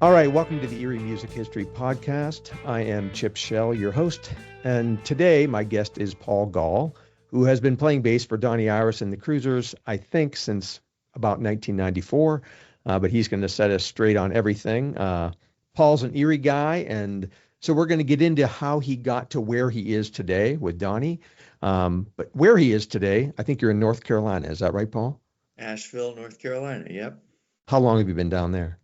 All right, welcome to the Erie Music History Podcast. I am Chip Shell, your host, and today my guest is Paul Goll, who has been playing bass for Donnie Iris and the Cruisers, I think, since about 1994, but he's going to set us straight on everything. Paul's an Erie guy, and so we're going to get into how he got to where he is today with Donnie. But where he is today, I think you're in North Carolina. Is that right, Paul? Asheville, North Carolina. Yep. How long have you been down there?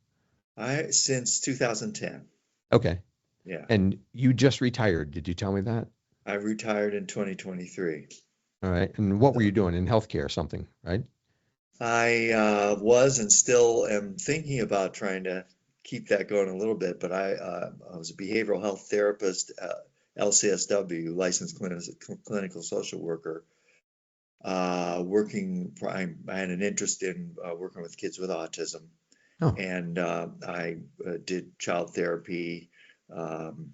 I since 2010. Okay. Yeah. And you just retired. Did you tell me that? I retired in 2023. All right. And what were you So doing in healthcare or something, right? I was and still am thinking about trying to keep that going a little bit, but I was a behavioral health therapist, LCSW, licensed clinical social worker, I had an interest in working with kids with autism. Oh, And I did child therapy um,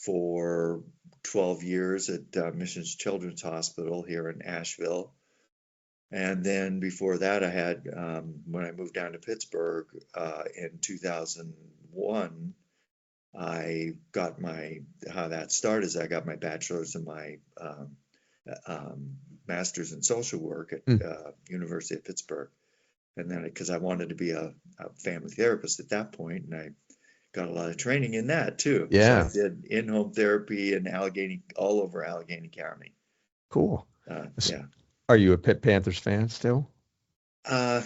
for 12 years at Missions Children's Hospital here in Asheville. And then before that, I had, when I moved down to Pittsburgh in 2001, how that started is I got my bachelor's and my master's in social work mm, at University of Pittsburgh. And then because I wanted to be a family therapist at that point, and I got a lot of training in that too. So I yeah. did in-home therapy in Allegheny, all over Allegheny County. Cool. S- Yeah, Are you a Pitt Panthers fan still? uh,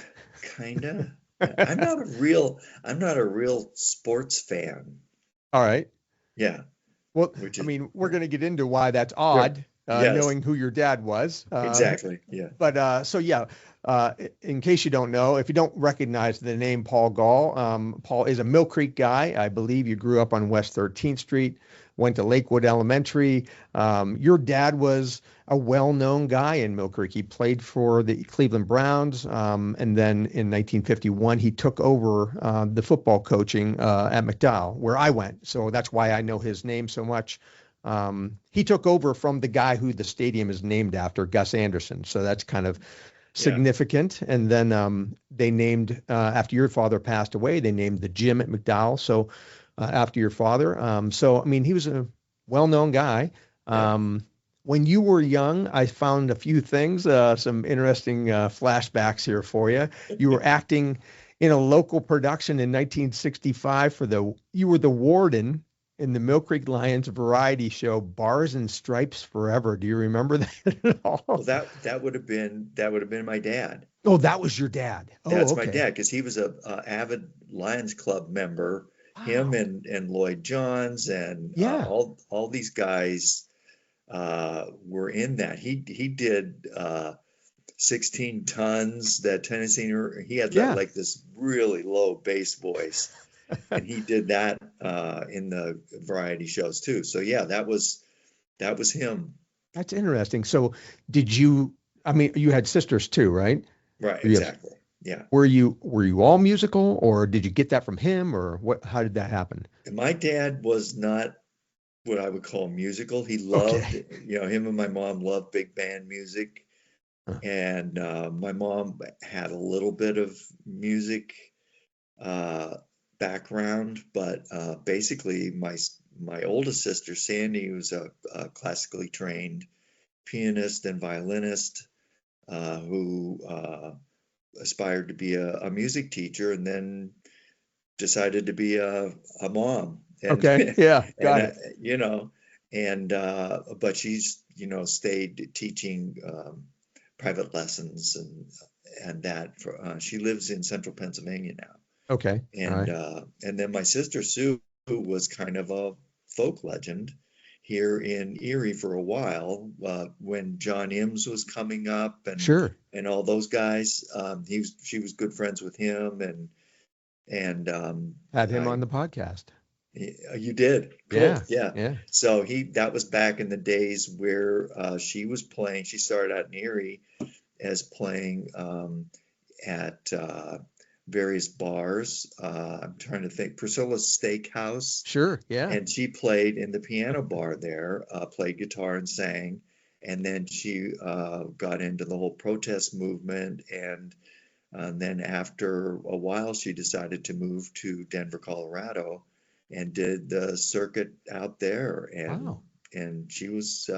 kinda. I'm not a real sports fan. All right. Yeah, Well, which I is mean, we're going to get into why that's sure. odd, Yes, knowing who your dad was. exactly. Yeah, But so yeah, in case you don't know, if you don't recognize the name Paul Gall, Paul is a Mill Creek guy. I believe you grew up on West 13th Street, went to Lakewood Elementary. Your dad was a well-known guy in Mill Creek. He played for the Cleveland Browns, and then in 1951 he took over the football coaching at McDowell, where I went. So that's why I know his name so much. He took over from the guy who the stadium is named after, Gus Anderson. So that's kind of yeah, significant. And then they named, after your father passed away, they named the gym at McDowell. So after your father. So, I mean, he was a well known guy. yeah. When you were young, I found a few things, some interesting flashbacks here for you. You were acting in a local production in 1965 you were the warden in the Mill Creek Lions variety show Bars and Stripes Forever. Do you remember that at Well, all? that would have been my dad. Oh, that was your dad. Oh, That's my okay. dad because he was a avid Lions Club member. Him Wow. and Lloyd Johns and Yeah. all these guys were in that. He did 16 tons. That Tennessee, he had Yeah. like this really low bass voice, and he did that in the variety shows too. So yeah, that was him. That's interesting. So, did you? I mean, you had sisters too, right? Right, You have. exactly. Yeah. Were you all musical, or did you get that from him, or what? How did that happen? And my dad was not what I would call musical. He loved, Okay. him and my mom loved big band music. Huh. And my mom had a little bit of music uh, background, but basically my oldest sister, Sandy, was a classically trained pianist and violinist who aspired to be a music teacher and then decided to be a mom and Okay. Yeah. and Got it. you know and but she's stayed teaching private lessons and that for she lives in central Pennsylvania now Okay. All right. and then my sister Sue was kind of a folk legend here in Erie for a while when John Imms was coming up Sure. and all those guys she was good friends with him and Had him I on the podcast. you did. Cool. Yeah. Yeah. Yeah. So that was back in the days where she was playing. She started out in Erie as playing at various bars. I'm trying to think, Priscilla's Steakhouse, Sure. Yeah. and she played in the piano bar there, played guitar and sang. And then she got into the whole protest movement and And then after a while, she decided to move to Denver, Colorado, and did the circuit out there. Wow. And she's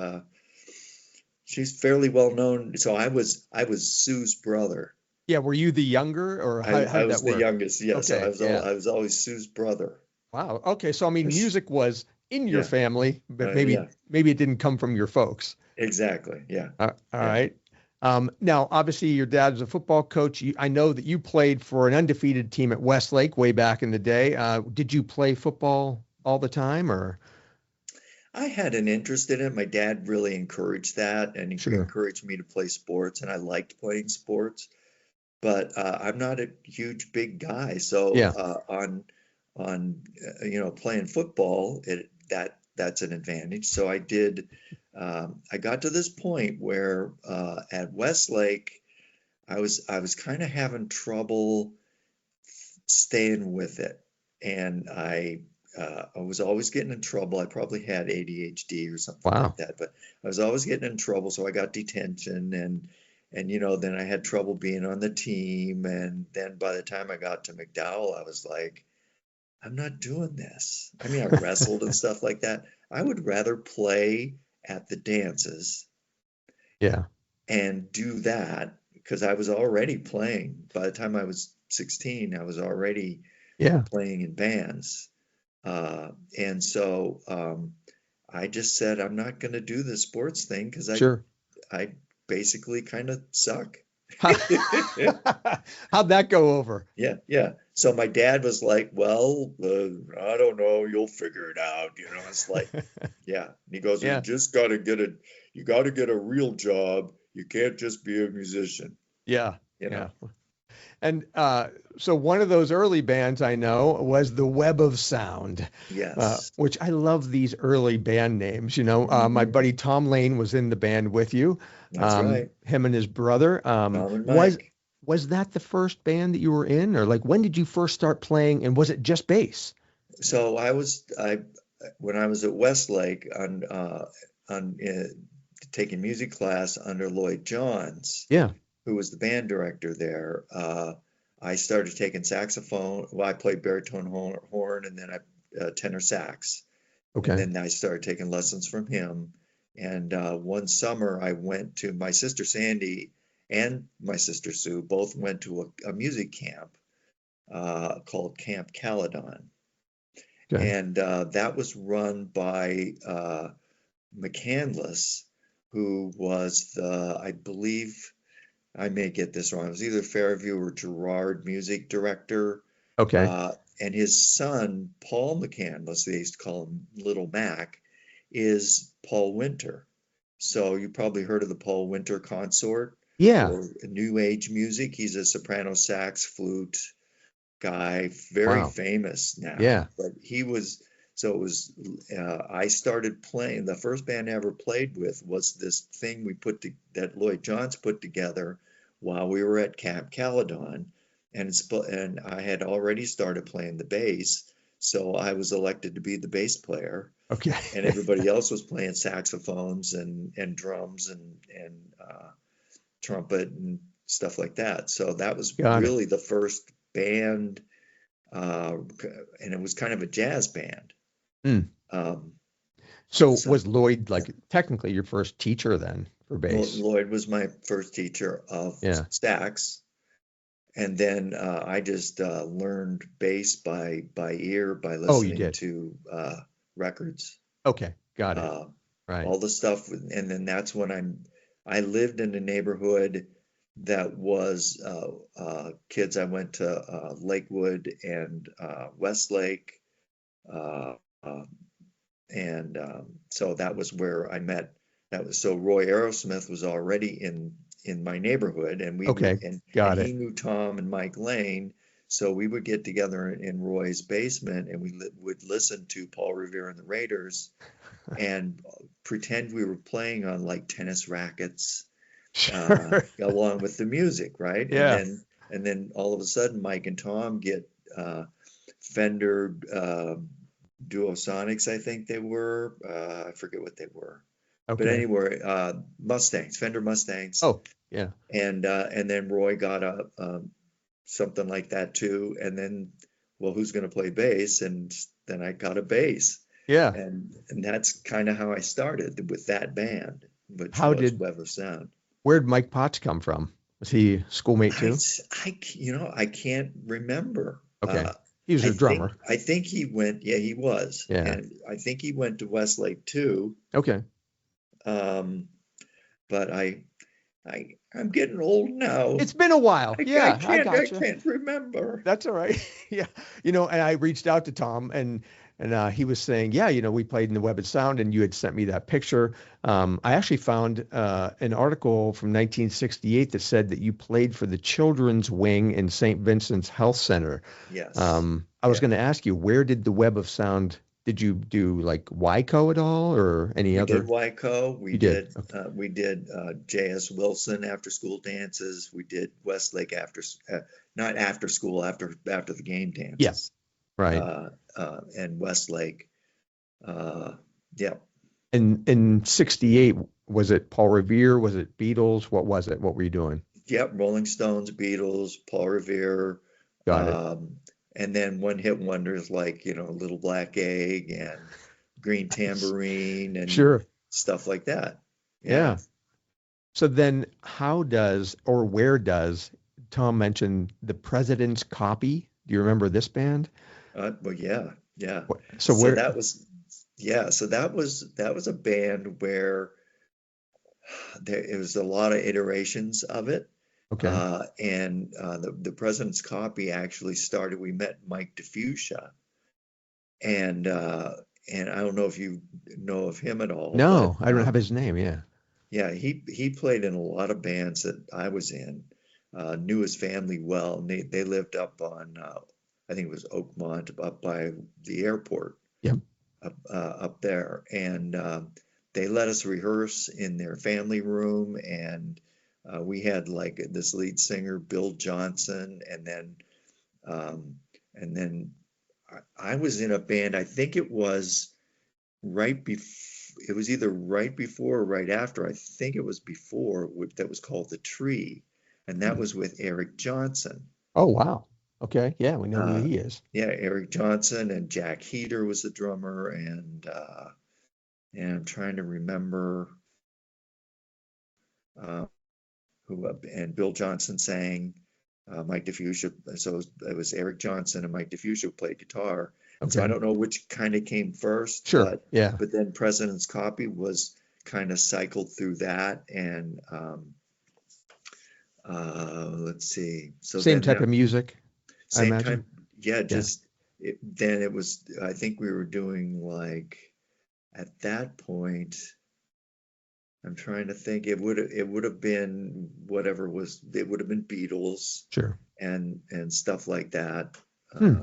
fairly well known. So I was Sue's brother. Yeah. Were you the younger, or how I did that was the work? youngest, yeah. So Okay. Yeah. I was always Sue's brother. Wow. Okay. So I mean, music was in your Yeah, family, but maybe yeah, maybe it didn't come from your folks. exactly. Yeah, All yeah. right. Now, obviously, your dad's a football coach. I know that you played for an undefeated team at Westlake way back in the day. Did you play football all the time, or? I had an interest in it. My dad really encouraged that, and he Sure. encouraged me to play sports, and I liked playing sports. But I'm not a huge big guy, so Yeah. on playing football, that's an advantage. So I did. I got to this point where at Westlake, I was kind of having trouble staying with it, and I was always getting in trouble. I probably had ADHD or something like Wow. that, but I was always getting in trouble, so I got detention, and then I had trouble being on the team, and then by the time I got to McDowell, I was like, I'm not doing this. I mean, I wrestled and stuff like that. I would rather play at the dances Yeah. and do that because I was already playing. By the time I was 16, I was already Yeah. playing in bands. And so I just said, I'm not going to do the sports thing because Sure. I basically kind of suck. How'd that go over? Yeah, yeah. So my dad was like, "Well, I don't know. You'll figure it out." It's like, yeah. And he goes, Yeah. You got to get a real job. You can't just be a musician, Yeah. you know? Yeah. And so one of those early bands I know was the Web of Sound, Yes. which I love these early band names. My Hmm. buddy Tom Lane was in the band with you, That's right. him and his brother. Tom and Was Mike. was that the first band that you were in, or like when did you first start playing? And was it just bass? So I when I was at Westlake on taking music class under Lloyd Johns, Yeah. who was the band director there, I started taking saxophone. Well, I played baritone horn and then tenor sax. And Okay. then I started taking lessons from him. And one summer, I went to my sister Sandy and my sister Sue both went to a music camp called Camp Caledon. Okay. And that was run by McCandless, who was I believe, I may get this wrong. It was either Fairview or Girard music director. Okay. And his son, Paul McCandless, they used to call him Little Mac, is Paul Winter. So you probably heard of the Paul Winter Consort Yeah. or New Age music. He's a soprano sax flute guy, very Wow. famous Yeah. now. But so it was, I started playing, the first band I ever played with was this thing that Lloyd Johns put together while we were at Camp Caledon. And I had already started playing the bass. So I was elected to be the bass player, Okay. and everybody else was playing saxophones and drums and trumpet and stuff like that. So that was Got it. really the first band, uh, and it was kind of a jazz band. Mm. Um, So so was Lloyd yeah, like technically your first teacher then for bass? Lloyd was my first teacher of Yeah. sax, and then I just learned bass by ear by Oh, you listening did. to records. Okay. Got it. Uh, Right. all the stuff, and then that's when I lived in a neighborhood that was kids. I went to Lakewood and Westlake, uh, uh, and so that was where I met. That was so Roy Aerosmith was already in my neighborhood, and we would Okay. and Got he it. knew Tom and Mike Lane, so we would get together in Roy's basement, and we would listen to Paul Revere and the Raiders and pretend we were playing on like tennis rackets, Sure. along with the music, right? Yeah. And then all of a sudden, Mike and Tom get Fender Duosonics, I think they were. I forget what they were, but Okay. anyway, Mustangs, Fender Mustangs, Oh, yeah. and then Roy got something like that too. And then, well, who's going to play bass? And then I got a bass, Yeah. and that's kind of how I started with that band, which How was did Web of Sound. Where'd Mike Potts come from? Was he a schoolmate I, too? s- I c- you know, I can't remember. Okay. He was a drummer. I think he went, yeah, he was. Yeah. And I think he went to Westlake too. Okay. Um, but I'm getting old now. It's been a while. Yeah, I I gotcha. can't remember. That's all right. Yeah. And I reached out to Tom and he was saying, yeah, we played in the Web of Sound and you had sent me that picture. I actually found an article from 1968 that said that you played for the children's wing in St. Vincent's Health Center. Yes. I was Yeah. going to ask you, where did the Web of Sound, did you do like Wyco at all or any We did other? Wyco. You did. Okay. We did J.S. Wilson after school dances. We did Westlake not after school, after the game Yeah. dances. Right. And Westlake. Uh, yeah. And in 68, was it Paul Revere? Was it Beatles? What was it? What were you doing? Yep. Rolling Stones, Beatles, Paul Revere. Got it. And then one hit wonders like, Little Black Egg and Green Tambourine and Sure. stuff like that. Yeah. Yeah. So then where does Tom mention the President's Copy? Do you remember this band? Well, yeah, yeah. So So where, that was, yeah. So that was a band where it was a lot of iterations of it. okay, And the President's Copy actually started. We met Mike DeFucia, and I don't know if you know of him at all, but no, I don't have his name. Yeah. yeah, he played in a lot of bands that I was in. Knew his family well, and they lived up on I think it was Oakmont, up by the airport, Yep. up there, and they let us rehearse in their family room, and we had like this lead singer, Bill Johnson, um, and then I was in a band. I think it was right before. It was either right before or right after. I think it was before, that was called The Tree, and that was with Eric Johnson. Oh, wow. Okay. Yeah, we know who Uh, he is. yeah, Eric Johnson, and Jack Heater was the drummer, and I'm trying to remember uh, and Bill Johnson sang. Mike DeFucia, so it was Eric Johnson and Mike DeFucia who played guitar. And so I Okay. don't know which kind of came first, Sure. Yeah. but then President's Copy was kind of cycled through that, and let's see. So Same then type of music, I same imagine. time, yeah, Yeah. then it was. I think we were doing like at that point. I'm trying to think. It would have been whatever was. It would have been Beatles Sure. and stuff like that. Hmm.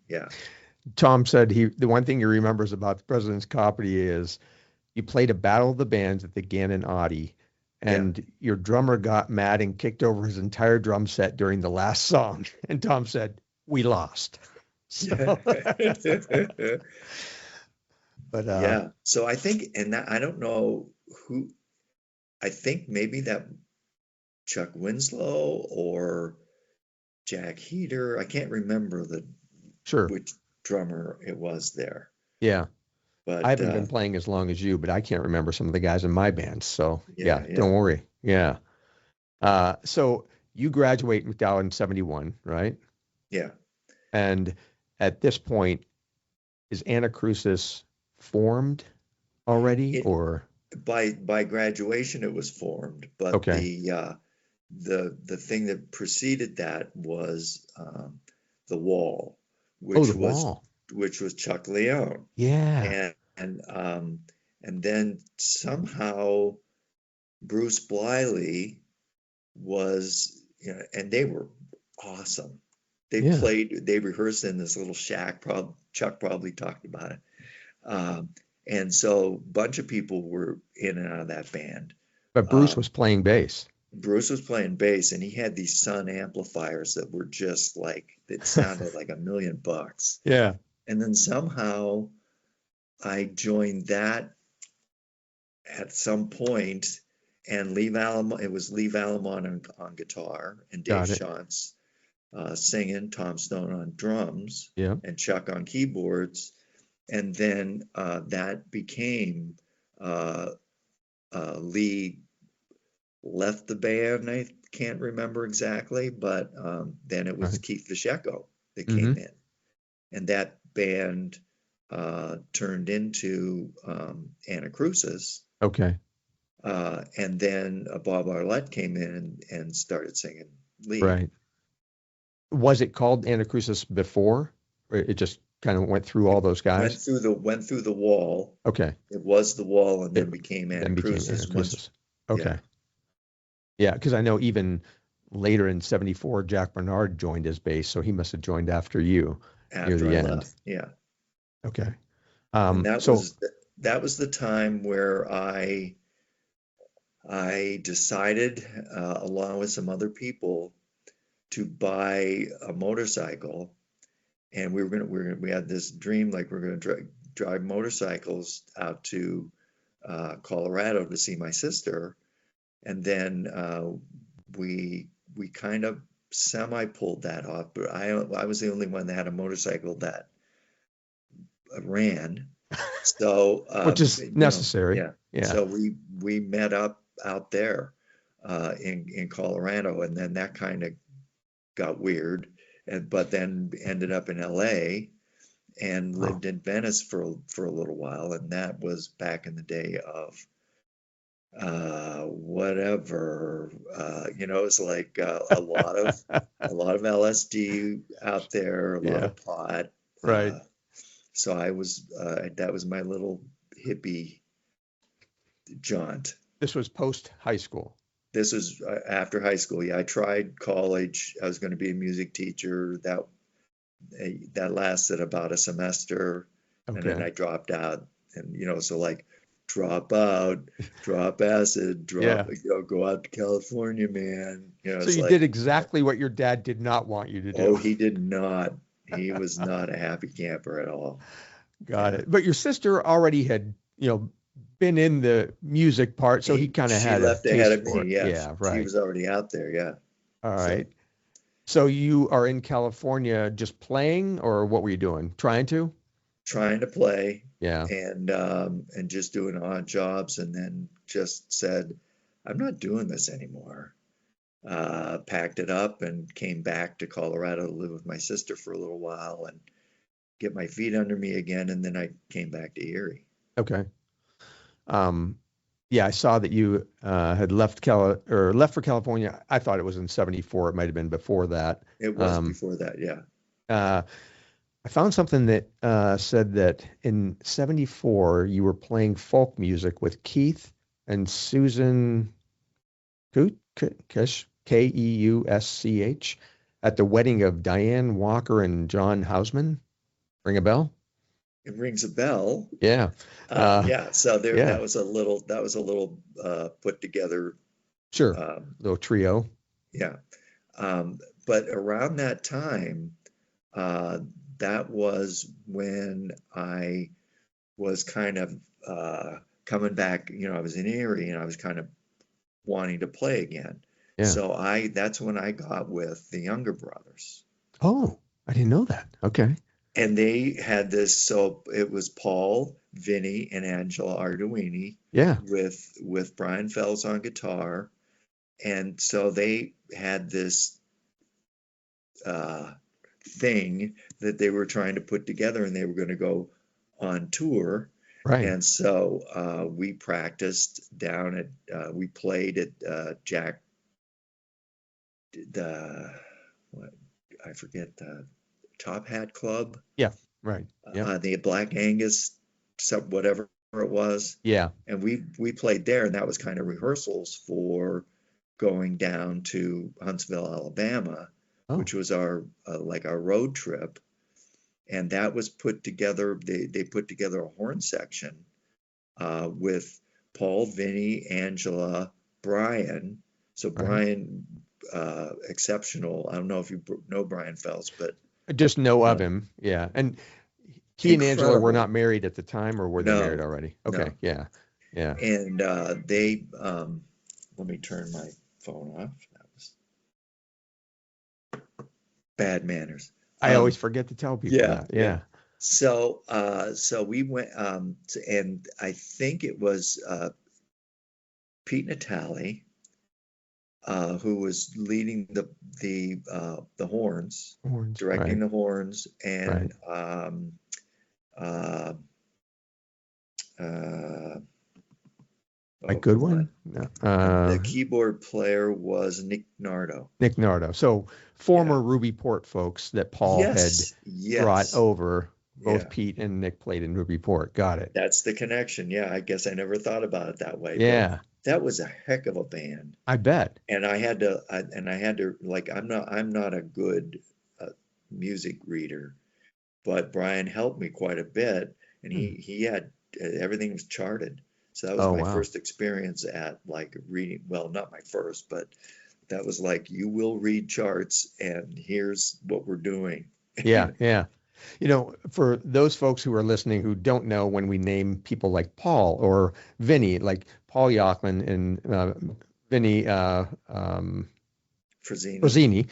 Yeah. Tom said the one thing he remembers about the President's Copy is you played a Battle of the Bands at the Gannon Audi, Yeah. and your drummer got mad and kicked over his entire drum set during the last song. And Tom said, "We lost." So, but Yeah. So I think, and that, I don't know who, I think maybe that Chuck Winslow or Jack Heater. I can't remember sure. which drummer it was there, Yeah. I but haven't been playing as long as you, but I can't remember some of the guys in my band. So yeah, yeah, yeah, don't worry. Yeah. So you graduate in 71, right? yeah. And at this point, is Anacrusis formed already It or? by graduation it was formed, but Okay. the thing that preceded that was the Wall, Oh, the which was Wall. Chuck Leone, Yeah. and then somehow Bruce Bliley was, and they were awesome. Yeah. They rehearsed in this little shack. Chuck probably talked about it. And so a bunch of people were in and out of that band. But Bruce was playing bass. Bruce was playing bass, and he had these Sun amplifiers that were just like, it sounded like $1,000,000. Yeah. And then somehow I joined that at some point, and it was Lee Valamon on guitar and Dave Got it. Shantz singing, Tom Stone on drums, Yeah. and Chuck on keyboards. And then that became Lee left the band. I can't remember exactly, but then it was Right. Keith Vishecko that Mm-hmm. came in, and that band turned into Anacrusis. Okay. And then Bob Arlett came in and started singing lead. Right. Was it called Anacrusis before? Or it just kind of went through all those Went guys? through the wall. Okay. It was the wall, and It then became then became Anacrusis. Once, Anacrusis. yeah, Okay. Yeah, because I know even later in '74, Jack Bernard joined as bass, so he must have joined after you near after I the end. left, yeah. Okay. And So that was the time where I decided, along with some other people, to buy a motorcycle, and we had this dream, like we're gonna drive motorcycles out to Colorado to see my sister, and then we kind of semi pulled that off, but I was the only one that had a motorcycle that ran. So which is necessary. yeah. Yeah. So we met up out there in Colorado, and then that kind of got weird, but then ended up in LA and Oh, lived in Venice for a little while, and that was back in the day of whatever, it's like a lot of LSD out there, a lot yeah. of pot. Right. So that was my little hippie jaunt. This was post high school. This was after high school. Yeah, I tried college. I was going to be a music teacher. That lasted about a semester, and then Okay. I dropped out. And so like drop out, drop acid, Yeah. go out to California, man. So It's you like, did exactly what your dad did not want you to oh, do. he did not. He was not a happy camper at all. Got Yeah. it. But your sister already had, been in the music part, so he kind of She had a left ahead taste of for me. it. Yeah, Yeah, she right. was already out there. Yeah. All So right. So you are in California just playing, or what were you doing? Trying to? trying to play Yeah. and just doing odd jobs, and then just said, I'm not doing this anymore. Packed it up and came back to Colorado to live with my sister for a little while and get my feet under me again, and then I came back to Erie. Okay. Um, yeah, I saw that you had left for California. I thought it was in '74. It might have been before that. It was Um, before that, yeah. uh, I found something that said that in '74 you were playing folk music with Keith and Susan Kusch, Keusch, at the wedding of Diane Walker and John Hausman. Ring a bell? It rings a bell. Yeah. Uh, Yeah, so there yeah, that was a little put together. sure. um, Little trio. yeah. Um, but around that time, uh, that was when I was kind of coming back. I was in Erie, and I was kind of wanting to play again. Yeah. So that's when I got with the younger brothers. Oh, I didn't know that. Okay. And they had this, so it was Paul, Vinny, and Angela Arduini Yeah. with Brian Fells on guitar. And so they had this uh, thing that they were trying to put together, and they were going to go on tour. Right. And so we practiced down we played at Jack, the, what, I forget, the Top Hat Club, Yeah. Right. Yeah. the Black Angus, whatever it was. Yeah. And we played there, and that was kind of rehearsals for going down to Huntsville, Alabama, Oh, which was our like our road trip. And that was put together. They put together a horn section with Paul, Vinny, Angela, Brian. So right. Brian, exceptional. I don't know if you know Brian Phelps, but I just know of uh, him. Yeah. And he and Angela were incredible. not married at the time, or were they married No, already? Okay. no. Yeah. Yeah. And they, let me turn my phone off. That was, bad manners. I always forget to tell people Yeah, that. yeah. Yeah. So we went, and I think it was Pete Natale, who was leading the horns, Horns. directing Right. the horns, Right. and uh, Mike oh, come on. Goodwin. No. The keyboard player was Nick Nardo. Nick Nardo. So Yeah. former Ruby Port folks that Paul had Yes. brought Yes. over. Both Yeah. Pete and Nick played in Ruby Port. Got it. That's the connection. Yeah. I guess I never thought about it that way, but Yeah. that was a heck of a band. I bet. And I had to like, I'm not a good music reader, but Brian helped me quite a bit, and he had everything was charted. So that was Oh, my wow. first experience at like reading. Well, not my first, but that was like, you will read charts, and here's what we're doing. Yeah. Yeah. You know, for those folks who are listening who don't know, when we name people like Paul or Vinny, like Paul Yocklin and Vinny Frazzini. Rosini,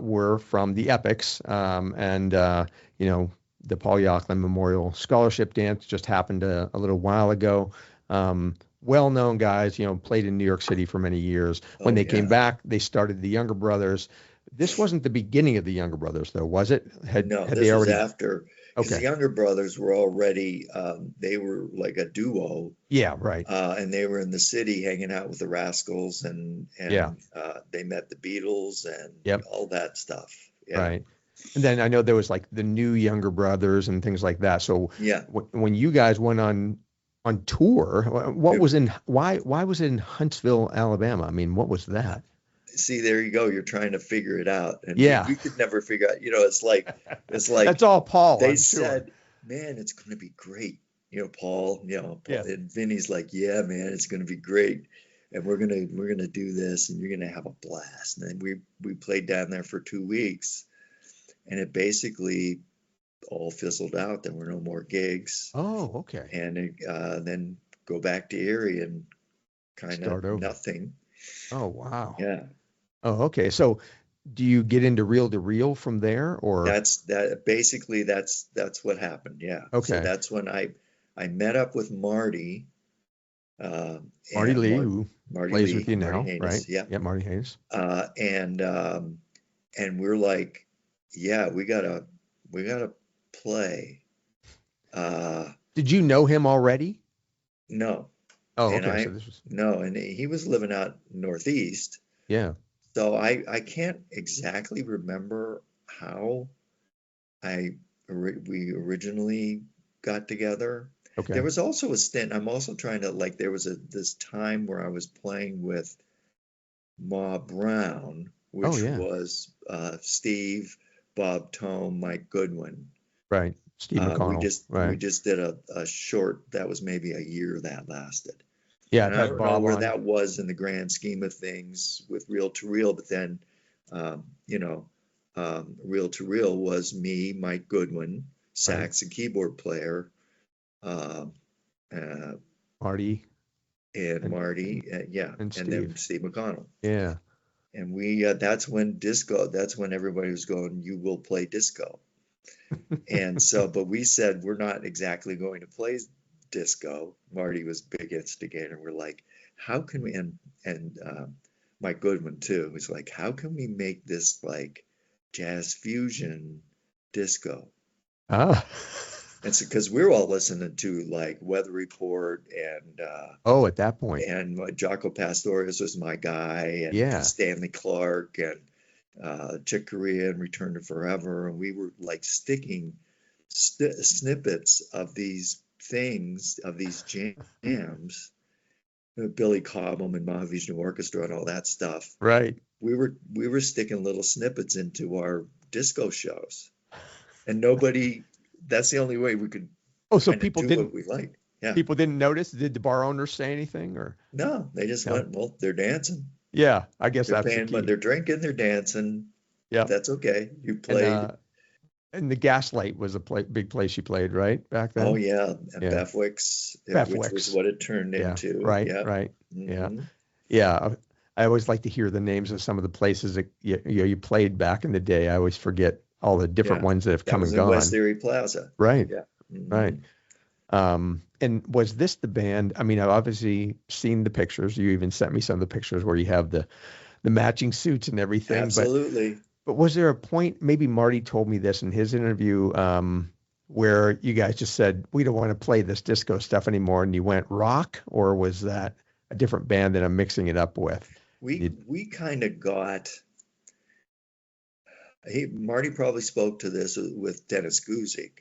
were from the Epics. You know, the Paul Yocklin Memorial Scholarship Dance just happened a little while ago. Well-known guys, you know, played in New York City for many years. When Oh they came yeah. back, they started the Younger Brothers. This wasn't the beginning of the Younger Brothers, though, was it? No, Had this they was already? after, because the Okay. younger brothers were already, they were like a duo, Yeah, right. and they were in the city hanging out with the Rascals, Yeah, and they met the Beatles and yep, all that stuff. Yeah, right. And then I know there was like the new Younger Brothers and things like that. So yeah. when you guys went on tour, what It- was in why was it in Huntsville, Alabama? I mean, what was that? See, there you go. You're trying to figure it out, and Yeah, we could never figure out. It's like that's all Paul, they I'm sure. said, "Man, it's going to be great." Paul. Paul Yeah. and Vinny's like, "Yeah, man, it's going to be great, and we're gonna do this, and you're gonna have a blast." And then we played down there for 2 weeks, and it basically all fizzled out. There were no more gigs, Oh, okay. and then go back to Erie and kind of Start over. nothing. Oh, wow. Yeah. Oh, okay. So do you get into reel to reel from there, or? That's what happened. Yeah. So Okay. that's when I met up with Marty, uh, Marty and Lee, who Marty plays with Lee, you Marty now, right? Haynes. Yeah. Yeah, Marty Hayes. And we're like, yeah, we gotta play. Uh, Did you know him already? no, Oh, and okay. So I this was, no, and he was living out Northeast, yeah. so I can't exactly remember how we originally got together. There Okay. was also a stint. I'm also trying to like. There was this time where I was playing with Ma Brown, Oh, which yeah. was Steve, Bob Tome, Mike Goodwin. Right. Steve We McConnell. we Right. just did a short that was maybe a year that lasted, Yeah, and I've I had don't know Bob where on. that was in the grand scheme of things with Reel to Reel. But then, um, you know, Reel to Reel was me, Mike Goodwin, Right. sax and keyboard player, um, uh, Marty and and Marty, yeah, and and then Steve. Steve McConnell. Yeah. And that's when everybody was going, you will play disco. And so, but we said, we're not exactly going to play disco. Marty was a big instigator. We're like, how can we, and Mike Goodwin too, was like, how can we make this like jazz fusion disco? Ah. And so, because we're all listening to like Weather Report Oh, at that point. and Jaco Pastorius was my guy, and Yeah. Stanley Clark, and Chick Corea and Return to Forever, and we were like sticking snippets of these things, of these jams, Billy Cobham and Mahavishnu Orchestra and all that stuff. Right. We were sticking little snippets into our disco shows, and nobody. That's the only way we could Oh, so kind of do what we like. Yeah. people didn't notice? Did the bar owners say anything or? No, they just No. went, well, they're dancing. Yeah, I guess They're that's the paying, but key. they're drinking, they're dancing. Yeah. That's okay. You And played. and the Gaslight was a big place you played, right? Back Oh then? yeah, and Yeah. Bethwick's, which was Bethwick's. what it turned Yeah. into. Right, Yeah. right. Yeah. Hmm. Yeah. I always like to hear the names of some of the places that you played back in the day. I always forget all the different Yeah, ones that have that come was and in West gone. Erie Plaza. Right, Yeah. right. Mhm. And was this the band? I mean, I've obviously seen the pictures. You even sent me some of the pictures where you have the matching suits and everything. Absolutely. But was there a point, maybe Marty told me this in his interview, where you guys just said, we don't want to play this disco stuff anymore, and you went rock, or was that a different band that I'm mixing it up with? We kind of got. Marty probably spoke to this with Dennis Guzik.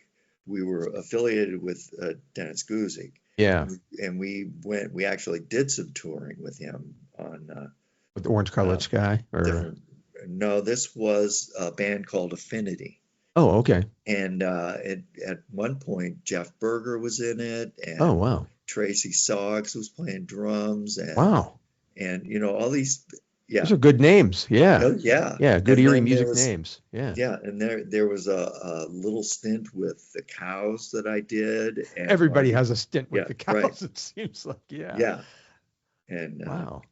We were affiliated with Dennis Guzik, Yeah, and we actually did some touring with him on with the Orange uh, Colored Sky, or different. No, this was a band called Affinity, oh, okay. and at one point Jeff Berger was in it, Oh, and wow, Tracy Soggs was playing drums, wow. and all these. Yeah. Those are good names. Yeah, Oh, yeah. yeah, good And Erie then there music was names. Yeah. Yeah, and there was a little stint with the Cows that I did, and Everybody Marty. has a stint with Yeah, the right. cows, it seems like. Yeah. Yeah, and Wow.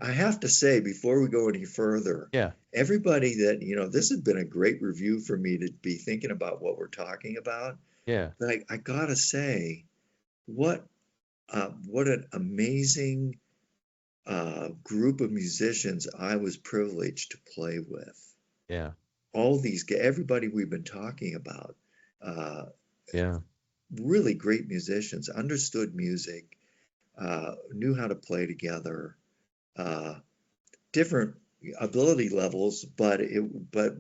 I have to say before we go any further, Yeah. everybody that this has been a great review for me to be thinking about what we're talking about. Yeah. But I gotta say, what what an amazing group of musicians I was privileged to play with. Yeah. Everybody we've been talking about, uh, Yeah. really great musicians, understood music, knew how to play together, uh, different ability levels, but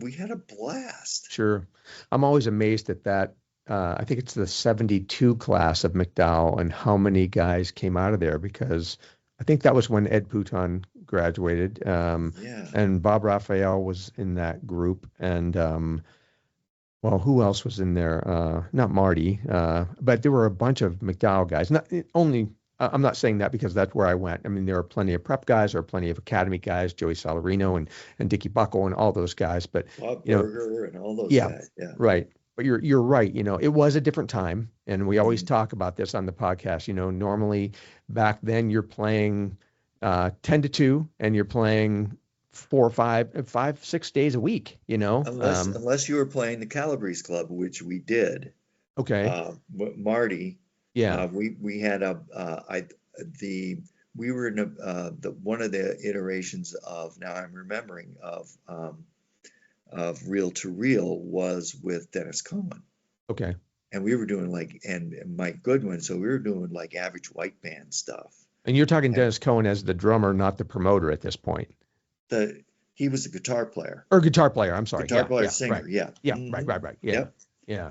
we had a blast. Sure. I'm always amazed at that. I think it's the 72 class of McDowell and how many guys came out of there, because I think that was when Ed Pouton graduated. Yeah, And Bob Raphael was in that group. And well, who else was in there? Not Marty, but there were a bunch of McDowell guys. Not only, I'm not saying that because that's where I went. I mean, there are plenty of prep guys, there are plenty of academy guys, Joey Salarino and Dickie Buckle and all those guys. But Bob you know, Berger and all those yeah, guys. Yeah. right. But you're right. It was a different time, and we always Mhm. talk about this on the podcast. Normally back then you're playing 10 to 2, and you're playing 4, 5, 6 days a week. Unless you were playing the Calabrese Club, which we did. Okay. Marty, Yeah. we had we were in the one of the iterations of, now I'm remembering, of Reel to Reel was with Dennis Cohen, Okay. and we were doing and Mike Goodwin, so we were doing like Average White Band stuff. And you're talking And Dennis Cohen as the drummer, not the promoter at this point, he was a guitar player, or guitar player. I'm sorry. Yeah. Yeah. Right. singer. Yeah. Yeah. Right. Hmm. Right. Right. Yeah. Yep. Yeah.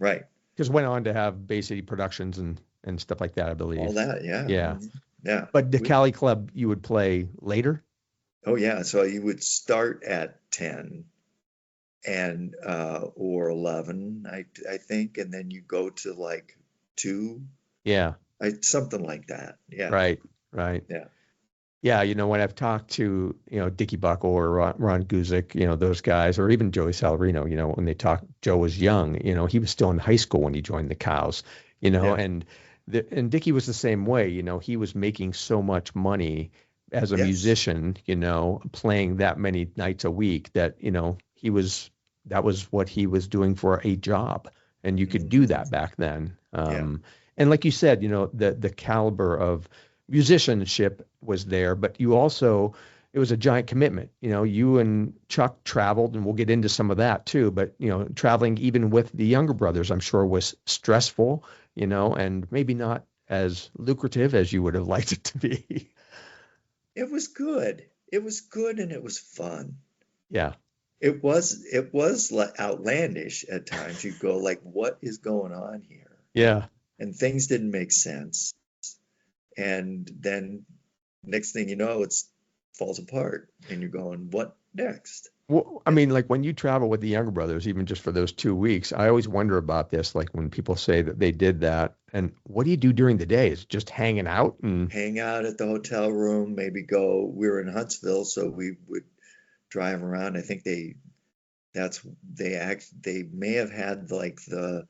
Right. Just went on to have Bay City Productions and stuff like that, I All believe. that. Yeah. Yeah. Mhm. Yeah. But the Cali Club you would play later? Oh yeah. So you would start at 10 and or 11, I think, and then you go to like 2, Yeah. something like that. Yeah. Right. Right. Yeah. Yeah. When I've talked to, Dickie Buckle or Ron Guzik, those guys, or even Joey Salarino, when they talk, Joe was young, he was still in high school when he joined the Cows, Yeah. and Dickie was the same way. He was making so much money as a Yes. musician, playing that many nights a week that, that was what he was doing for a job. And you could do Mhm. that back then. Yeah. And like you said, the caliber of musicianship was there, but it was a giant commitment. You and Chuck traveled, and we'll get into some of that too, but, traveling even with the younger brothers, I'm sure was stressful, and maybe not as lucrative as you would have liked it to be. It was good. It was good and it was fun. Yeah. It was like outlandish at times. You go like, what is going on here? Yeah. And things didn't make sense. And then next thing you know, it falls apart and you're going, what next? Well, I And mean, like when you travel with the younger brothers, even just for those 2 weeks, I always wonder about this. Like when people say that they did that, and what do you do during the day? Is it just hanging out and hang out at the hotel room, maybe we were in Huntsville, so we would drive around. I think they may have had like the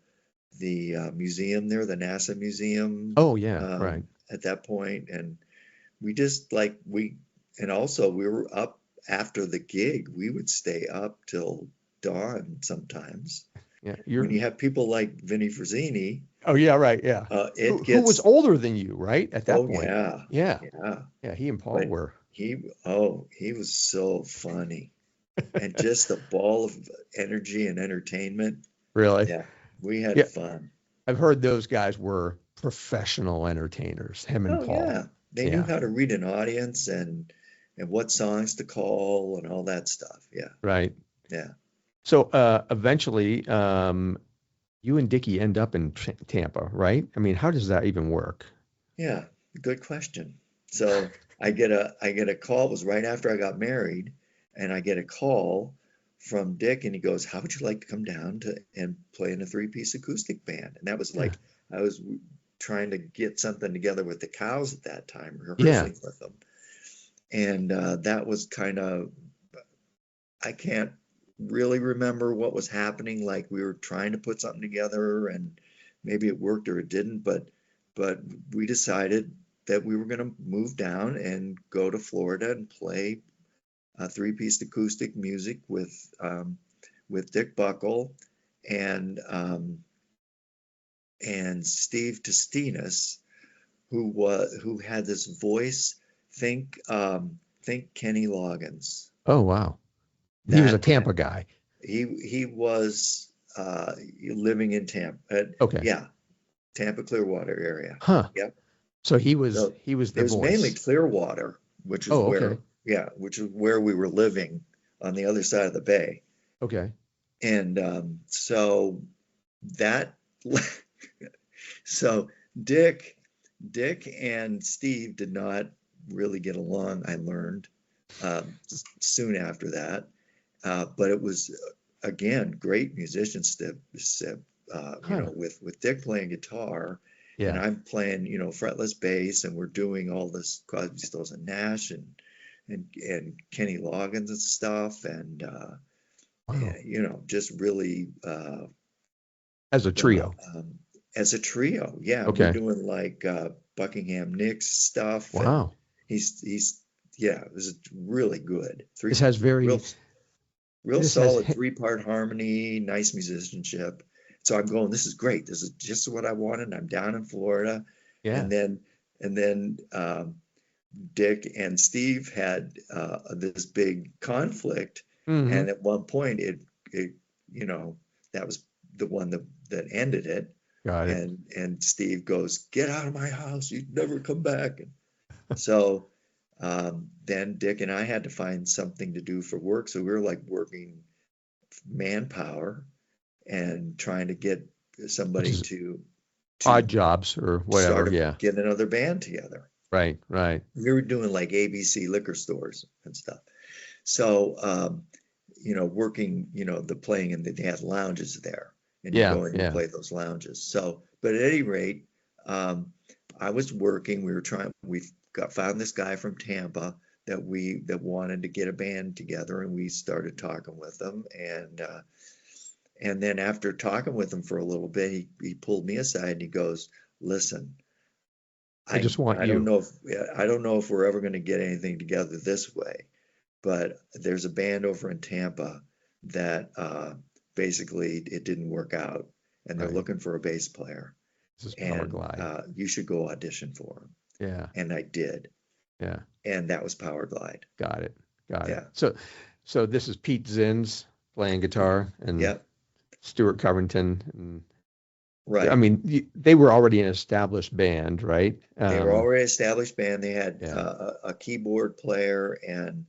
museum there, the NASA museum, oh yeah, right. at that point, and we just like we and also we were up after the gig. We would stay up till dawn sometimes. Yeah, When you have people like Vinny Frazzini, oh yeah, right, yeah. it Who was gets, older than you, right? At that oh point. yeah, Yeah. yeah. Yeah, he and Paul But were he was so funny, and just a ball of energy and entertainment. really. Yeah, we had Yeah, fun. I've heard those guys were professional entertainers, him and Oh Paul. yeah, they knew Yeah, how to read an audience and what songs to call and all that stuff. Yeah, right. yeah, So eventually, you and Dickie end up in Tampa, right? I mean, how does that even work? yeah. Good question. So I get a call. It was right after I got married, and I get a call from Dick, and he goes, "How would you like to come down to and play in a three-piece acoustic band?" And that was Yeah, like I was trying to get something together with the Cows at that time, yeah, rehearsing with them, and that was kind of, I can't really remember what was happening. Like we were trying to put something together, and maybe it worked or it didn't, but we decided that we were going to move down and go to Florida and play three-piece acoustic music with Dick Buckle and Steve Testinas, who had this voice. Think Kenny Loggins. oh wow. He was a That Tampa guy. he was living in Tampa. Okay. Yeah, Tampa Clearwater area. Huh. Yep. So he was So the it was mainly voice. Clearwater, which is Oh, okay. where, yeah, which is where we were living on the other side of the bay. Okay. And so that, so Dick, Dick and Steve did not really get along, I learned soon after that. But it was, again, great musicians Huh. with Dick playing guitar and Yeah. I'm playing, fretless bass, and we're doing all this Crosby, Stills and Nash and Kenny Loggins and stuff, Wow. and just really As a uh, trio. um, as a trio. Yeah, we're Okay. doing like Buckingham Nicks stuff, and Wow. he's yeah, it was really good. This has Real very real this has solid three-part harmony, nice musicianship. So I'm going, this is great. This is just what I wanted. I'm down in Florida. yeah. And then Dick and Steve had this big conflict. Hmm. And at one point it you know, that was the one that ended it. Got it. And Steve goes, "Get out of my house. You'd never come back." And so then Dick and I had to find something to do for work. So we were like working manpower and trying to get Which somebody is to odd jobs or whatever. start Yeah. get another band together. Right. Right. We were doing like ABC liquor stores and stuff. So working, the playing, and they had lounges there, and you Yeah. go in and Yeah. play those lounges. So, but at any rate, I was working. We found this guy from Tampa that wanted to get a band together, and we started talking with them, and then after talking with him for a little bit, he pulled me aside and he goes, "Listen, I just want I don't you. know if we're ever going to get anything together this way, but there's a band over in Tampa that basically it didn't work out, and they're Right. looking for a bass player, This is and Powerglide. you should go audition for them." Yeah. And I did, Yeah. and that was Powerglide. Got it. Got it. Yeah, So this is Pete Zins playing guitar and yeah, Stuart Covington. And I right. mean, they were already an established band, right? They were already established band. They had Yeah. a keyboard player and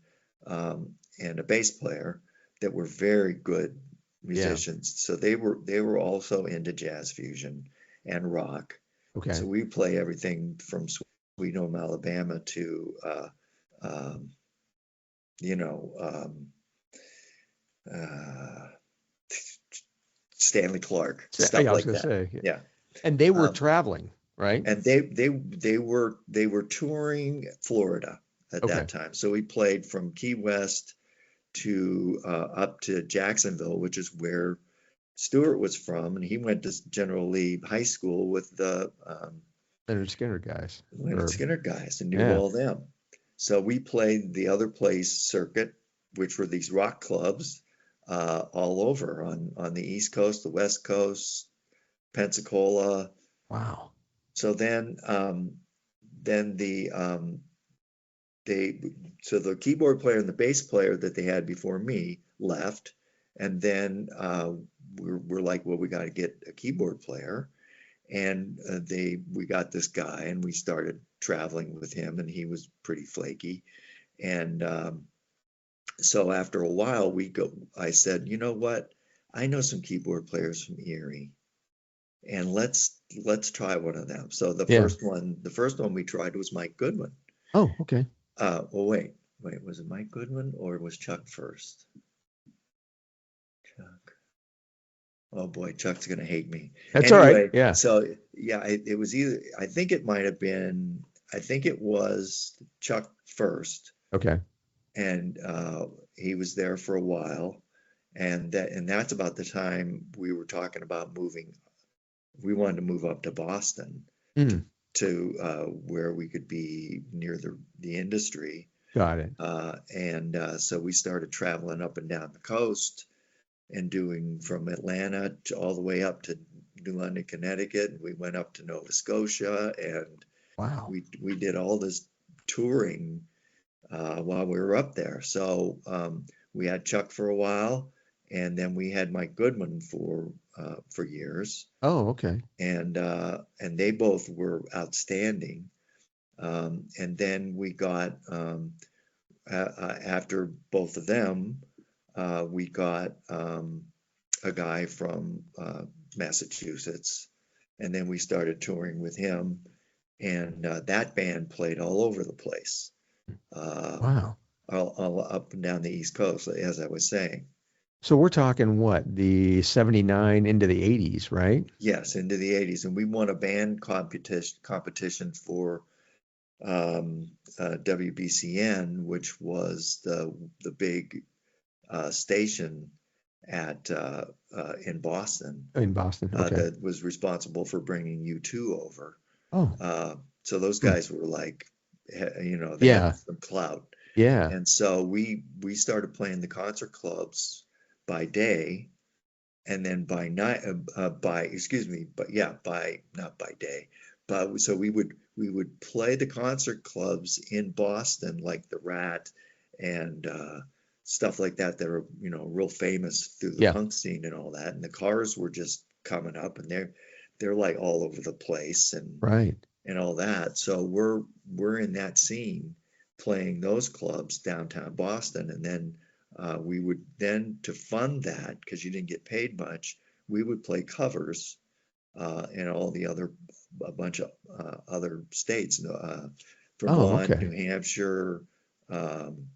a bass player that were very good Yeah. musicians. So they were also into jazz fusion and rock. Okay. So we play everything from Sweet Home Alabama to um, you know um, uh, Stanley Clark, So, stuff yeah, I was like gonna that. say, yeah. Yeah. And they were Um, traveling, right? and they were touring Florida at that Okay. time. So we played from Key West to up to Jacksonville, which is where Stewart was from, and he went to General Lee High School with the Leonard Skinner guys. Leonard Or Skinner guys and knew yeah. all them. So we played the other place circuit, which were these rock clubs all over on the East Coast, the West Coast, Pensacola. Wow. So then they so the keyboard player and the bass player that they had before me left, and then we're like, well, we got to get a keyboard player, and we got this guy, and we started traveling with him, and he was pretty flaky, and so after a while, I said, you know what? I know some keyboard players from Erie, and let's try one of them. So Yeah. the first one we tried was Mike Goodwin. Oh, okay. Oh wait, was it Mike Goodwin or was Chuck first? Chuck. Oh boy, Chuck's gonna hate me. That's all right. Anyway, Yeah. so yeah, it was either, I think it might have been, I think it was Chuck first, Okay. and he was there for a while, and that's about the time we were talking about moving. We wanted to move up to Boston Mm, to where we could be near the industry. got it. And so we started traveling up and down the coast and doing from Atlanta all the way up to New London, Connecticut. And we went up to Nova Scotia, and Wow. we did all this touring while we were up there. So we had Chuck for a while, and then we had Mike Goodman for years, Oh, okay. and they both were outstanding. And then we got after both of them, we got a guy from Massachusetts, and then we started touring with him, and that band played all over the place, uh, Wow. all up and down the East Coast, as I was saying. So we're talking what, the 79 into the 80s, right? Yes, into the 80s, and we won a band competition for WBCN, which was the big station at in Boston In Boston. Okay. that was responsible for bringing U2 over. Oh, So those hmm. guys were like, they had Yeah. some clout, Yeah. and so we started playing the concert clubs by day, and then by night, by excuse me, but yeah, by not by day, but so we would play the concert clubs in Boston, like the Rat and stuff like that are real famous through the Yeah. punk scene and all that. And the Cars were just coming up, and they're like all over the place Right. and all that. So we're in that scene playing those clubs downtown Boston, and then we would then, to fund that, because you didn't get paid much, we would play covers in all the other a bunch of other states, Oh, Vermont, New okay. Hampshire, um,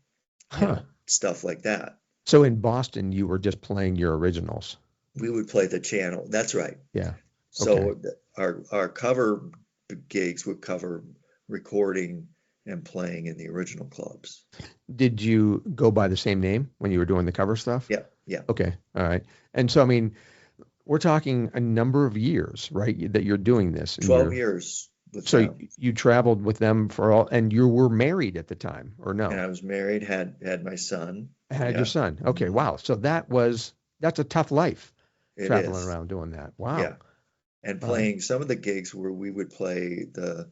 Huh. stuff like that. So in Boston, you were just playing your originals. We would play the channel. That's right. Yeah. Okay. So our cover gigs would cover recording and playing in the original clubs. Did you go by the same name when you were doing the cover stuff? Yeah, yeah. Okay. All right. And so, I mean, we're talking a number of years, right, that you're doing this, and 12 years with so them. you traveled with them for all, and you were married at the time, or And no? I was married, had my son. Had your Yeah. son. Okay. Mhm. Wow. So that's a tough life, It traveling is. around doing that. Yeah. Wow. And Uh, playing some of the gigs where we would play the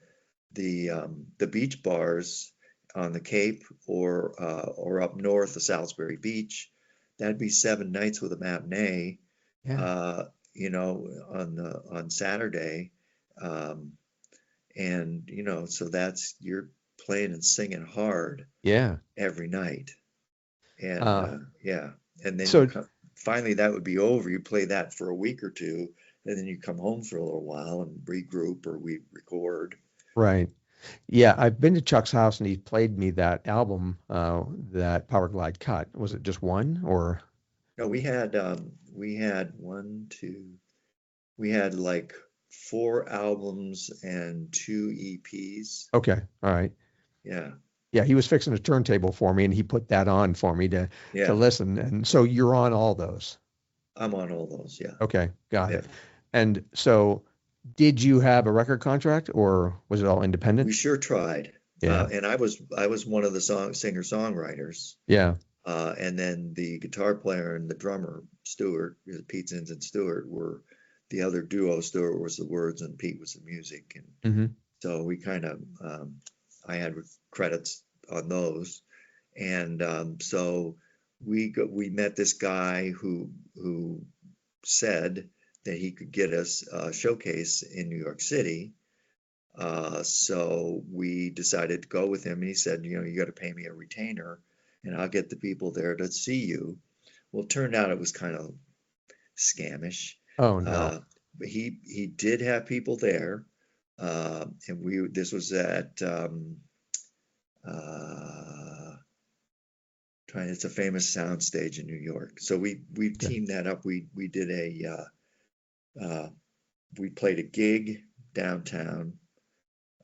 beach bars on the Cape, or up north of Salisbury Beach. That'd be 7 nights with a matinee, yeah. uh, on Saturday. Um, and so you're playing and singing hard Yeah. every night. And Uh, yeah, and then so finally that would be over. You play that for a week or two, and then you come home for a little while and regroup, or we record. right. Yeah, I've been to Chuck's house and he played me that album, that Powerglide cut. Was it just one or? No, we had one, two, we had like 4 albums and 2 EPs. Okay, all right. Yeah, Yeah, he was fixing a turntable for me and he put that on for me to yeah, listen. And so you're on all those. I'm on all those. Yeah, Okay, got yeah. it. And so did you have a record contract or was it all We independent? sure tried. Yeah. And I was one of the singer-songwriters. Yeah. And then the guitar player and the drummer, Stuart, Pete Zins and Stuart, were the other duo. Stuart was the words and Pete was the music. And Hmm. so we kind of, I had credits on those. And so we met this guy who said that he could get us a showcase in New York City. So we decided to go with him, and he said, you got to pay me a retainer, and I'll get the people there to see you. Well, it turned out it was kind of scamish. Oh no. Uh, but he did have people there, and this was at uh, it's a famous sound stage in New York. So we Okay. teamed that up. We did we played a gig downtown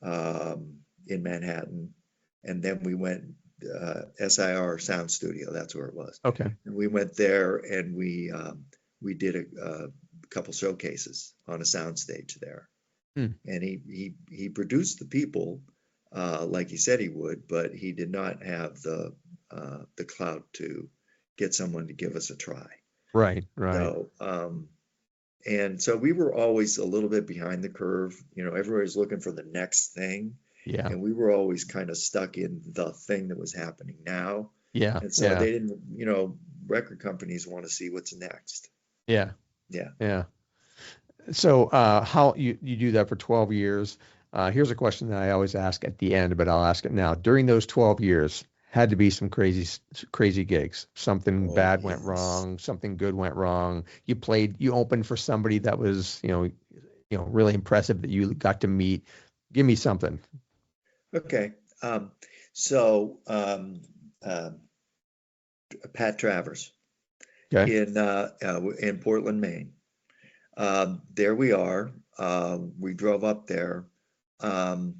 in Manhattan, and then we went SIR Sound Studio. That's where it was. Okay. And we went there, and we did a couple showcases on a sound stage there. Hmm. And he produced the people like he said he would, but he did not have the clout to get someone to give us a try. Right. Right. So and so we were always a little bit behind the curve. Everybody's looking for the next thing. Yeah. And we were always kind of stuck in the thing that was happening now. Yeah. And so Yeah. they didn't, record companies want to see what's next. Yeah. Yeah. Yeah. So how you do that for 12 years? Here's a question that I always ask at the end, but I'll ask it now. During those 12 years, had to be some crazy gigs. Something Oh, bad went yes. wrong, something good went wrong. You opened for somebody that was, really impressive that you got to meet. Give me something. Okay. So Pat Travers Okay. in Portland, Maine. There we are. We drove up there, and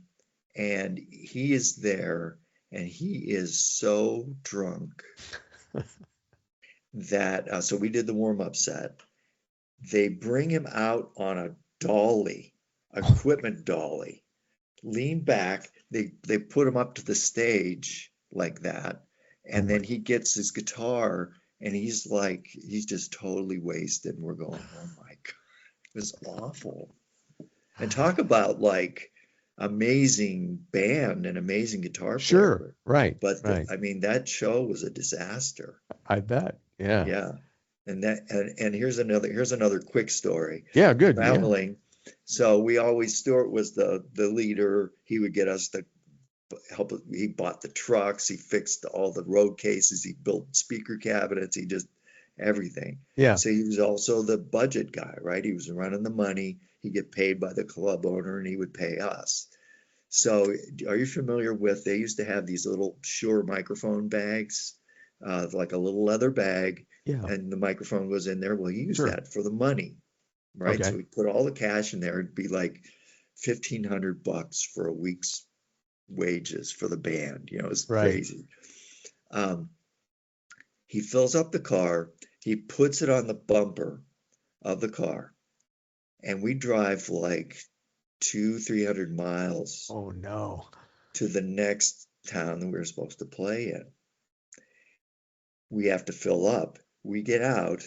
he is there, and he is so drunk that so we did the warm-up set. They bring him out on a dolly, equipment dolly, lean back. They put him up to the stage like that, Oh and my. then he gets his guitar, and he's just totally wasted. And we're going, oh my God, it was awful. And talk about like amazing band and amazing guitar Sure. player. Right. But Right. I mean, that show was a disaster. I bet. Yeah. Yeah. And here's another quick story. Yeah. Good. Yeah. Traveling. So Stuart was the leader. He would get us the help. He bought the trucks. He fixed all the road cases. He built speaker cabinets. He just everything. Yeah. So he was also the budget guy, right? He was running the money. He'd get paid by the club owner, and he would pay us. So are you familiar with, they used to have these little Shure microphone bags, like a little leather bag, Yeah. and the microphone goes in there. Well, he used Sure. that for the money, right? Okay. So we put all the cash in there. It'd be like $1,500 for a week's wages for the band. It's Right. crazy. Um, he fills up the car. He puts it on the bumper of the car, and we drive like 300 miles Oh no. to the next town that we were supposed to play in. We have to fill up. We get out.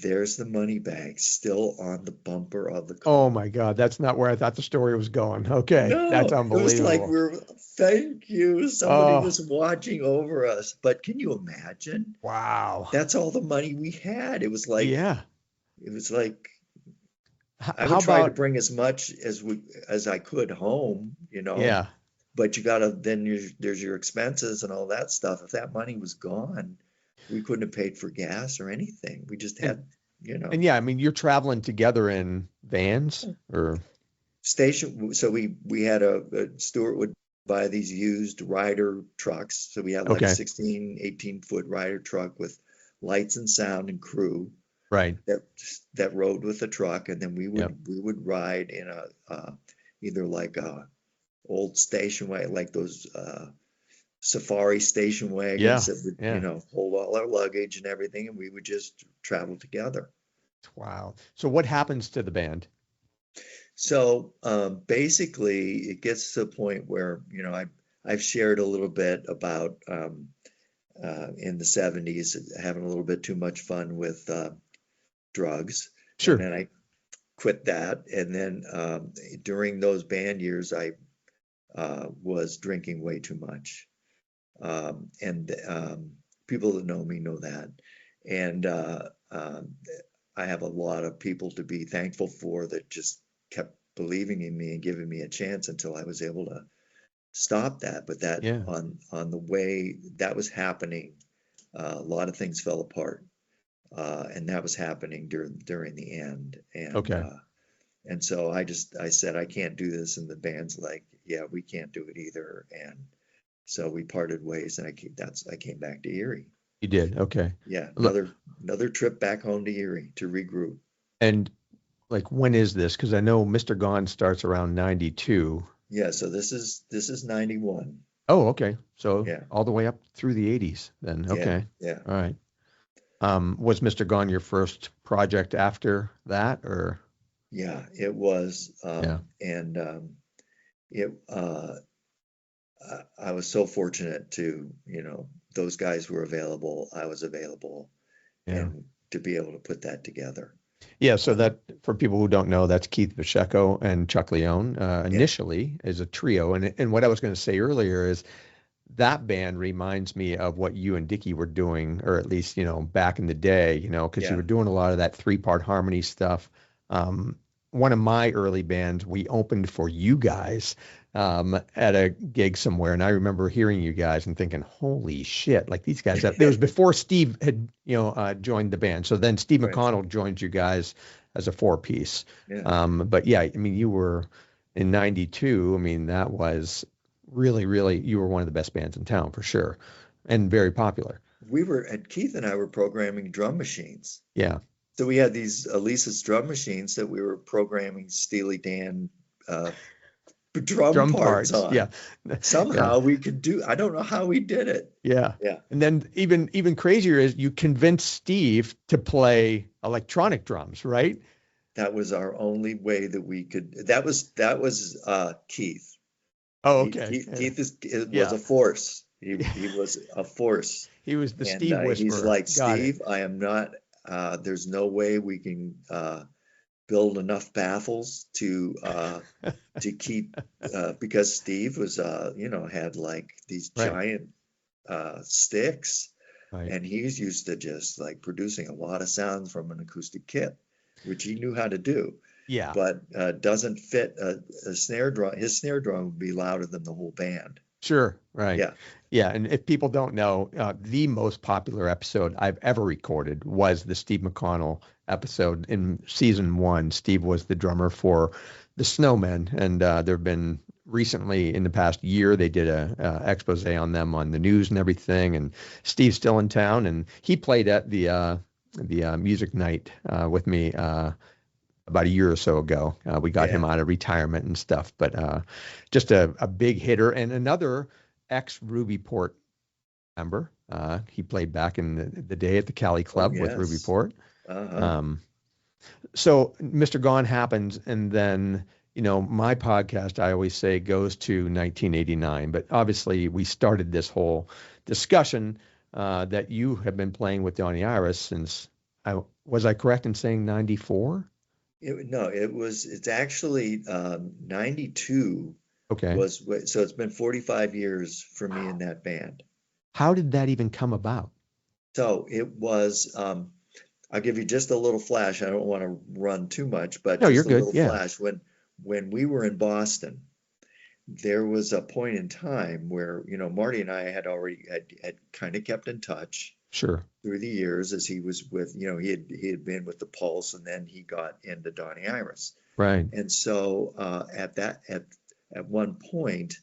There's the money bag still on the bumper of the Oh car. my God. That's not where I thought the story was going. Okay. That's No, it was like unbelievable. thank you. Somebody Oh, was watching over us. But can you imagine? wow. That's all the money we had. Yeah. It was like I How would try to about, bring as much as I could home, yeah. but there's your expenses and all that stuff. If that money was gone, we couldn't have paid for gas or anything. We just And had, yeah, I mean, you're traveling together in vans or station. So we had Stuart would buy these used Ryder trucks. So we had like a okay. 16, 18-foot Ryder truck with lights and sound and crew Right. that rode with the truck, and then we Yep. would ride in a either like a old station wagon, like those safari station wagons Yeah. that would, Yeah. hold all our luggage and everything, and we would just travel together. Wow. So what happens to the band? So basically, it gets to the point where, I've shared a little bit about in the 70s having a little bit too much fun with drugs, and Sure. then I quit that. And then during those band years, I was drinking way too much. And people that know me know that. And I have a lot of people to be thankful for that just kept believing in me and giving me a chance until I was able to stop that. But that Yeah. on the way that was happening, a lot of things fell apart. And that was happening during the end. Okay. And so I said, I can't do this. And the band's like, yeah, we can't do it either. And so we parted ways, and I came back to Erie. You did. Okay. Yeah, Look, another trip back home to Erie to regroup. and like, when is this? Because I know Mr. Gone starts around 92. Yeah, so this is 91. Oh, okay. So Yeah, all the way up through the 80s then. yeah, Okay. yeah, All right. Was Mr. Gone your first project after that, or? yeah. It was, Yeah. and it. I was so fortunate to, those guys were available. I was available, Yeah. and to be able to put that together. Yeah, so Um, that, for people who don't know, that's Keith Pacheco and Chuck Leone, yeah, initially as a trio. And what I was going to say earlier is that band reminds me of what you and Dickie were doing, or at least, back in the day, because you yeah, were doing a lot of that three-part harmony stuff. One of my early bands, we opened for you guys at a gig somewhere, and I remember hearing you guys and thinking, "Holy shit!" Like, these guys. It was before Steve had, joined the band. So then Steve right, McConnell joined you guys as a four-piece. yeah. But yeah, I mean, you were in '92. I mean, that was really, really, you were one of the best bands in town for sure, and very popular. Keith and I were programming drum machines. Yeah, So we had these Elisa's drum machines that we were programming Steely Dan uh, drum drum parts parts. Yeah, on. yeah, Somehow we could I don't know how we did it. yeah. Yeah, And then even crazier is you convinced Steve to play electronic drums, right? that was our only way that we could. That was Keith. Oh, He, okay. Keith, Keith was Yeah. a force. He was a force. He was the And Steve he's Whisperer. like, Got it. Steve, I am not, there's no way we can build enough baffles to keep, because Steve was, had like these Right. giant sticks, Right. and he's used to just like producing a lot of sounds from an acoustic kit, which he knew how to do, Yeah. but doesn't fit a snare drum. His snare drum would be louder than the whole band. Sure. Right. Yeah. Yeah. And if people don't know, the most popular episode I've ever recorded was the Steve McConnell episode in season one. Steve was the drummer for the Snowmen, and there have been recently in the past year they did a expose on them on the news and everything. And Steve's still in town, and he played at the music night with me. About a year or so ago. We got him Yeah. out of retirement and stuff, but just a big hitter and another ex Ruby Port member. He played back in the day at the Cali Oh, Club with Ruby yes. Port. Uh-huh. Um, so Mr. Gone happens, and then my podcast, I always say, goes to 1989. But obviously, we started this whole discussion that you have been playing with Donnie Iris since. Was I correct in saying 94? No, it's actually 92 Okay. so it's been 45 years for me in Wow. that band. How did that even come about? So it was, I'll give you just a little flash. I don't want to run too much, but No, you're just a good. little Yeah, flash. When we were in Boston, there was a point in time where, Marty and I had kind of kept in touch sure. through the years as he was with, he had been with the Pulse, and then he got into Donnie Iris. Right. And so at one point,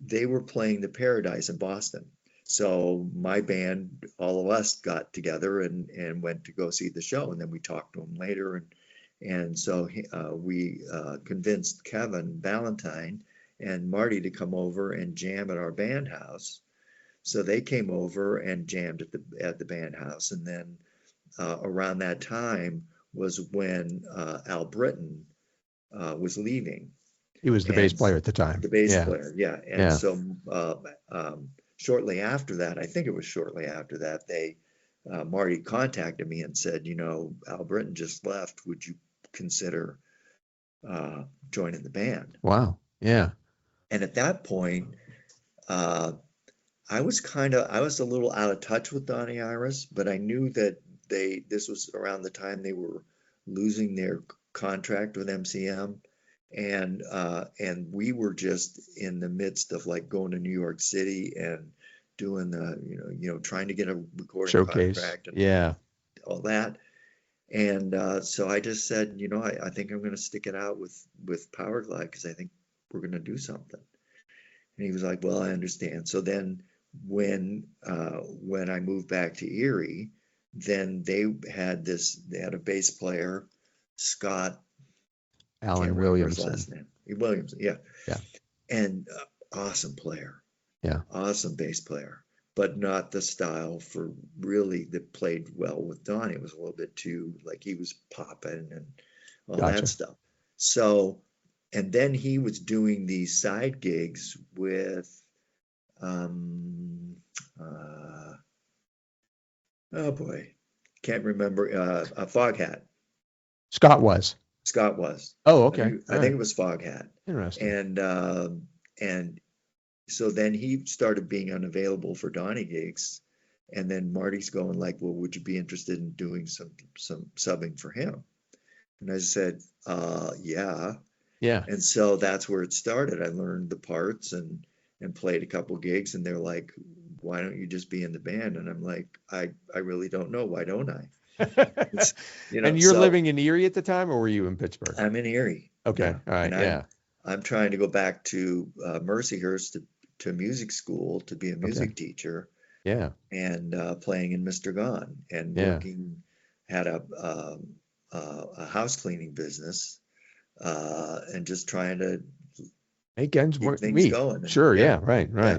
they were playing the Paradise in Boston. So my band, all of us got together and went to go see the show, and then we talked to him later, and so we convinced Kevin Valentine and Marty to come over and jam at our band house. So they came over and jammed at the band house, and then around that time was when Al Britton was leaving. He was the bass And player at the time. the bass Yeah. player, yeah. And Yeah. so shortly after that, I think it was shortly after that, Marty contacted me and said, Al Britton just left. Would you consider joining the band? Wow. Yeah. And at that point, uh, I was a little out of touch with Donnie Iris, but I knew that this was around the time they were losing their contract with MCM. And we were just in the midst of like going to New York City and doing trying to get a recording Showcase. contract and Yeah. all that. And so I just said, I think I'm going to stick it out with Powerglide because I think we're going to do something. And he was like, well, I understand. So then when I moved back to Erie, then they had a bass player, Scott. Alan Can't remember his Williamson. last name. Williamson, yeah. Yeah. And awesome player. Yeah. Awesome bass player, but not the style for really that played well with Donnie. It was a little bit too, like he was popping and all Gotcha. that stuff. So, and then he was doing these side gigs with, oh boy, can't remember, Foghat. Scott was. Scott was. Oh, okay. I think it was Foghat. Interesting. And so then he started being unavailable for Donnie gigs, and then Marty's going like, well, would you be interested in doing some subbing for him? And I said, yeah. Yeah. And so that's where it started. I learned the parts and played a couple gigs, and they're like, why don't you just be in the band? And I'm like, I really don't know. Why don't I? And you're living in Erie at the time, or were you in Pittsburgh? I'm in Erie. Okay. Yeah. All right. And I'm trying to go back to Mercyhurst to music school to be a music teacher. Yeah. And playing in Mr. Gone and working, had a house cleaning business, and just trying to make ends meet. Going. Sure. Yeah. Right. Yeah.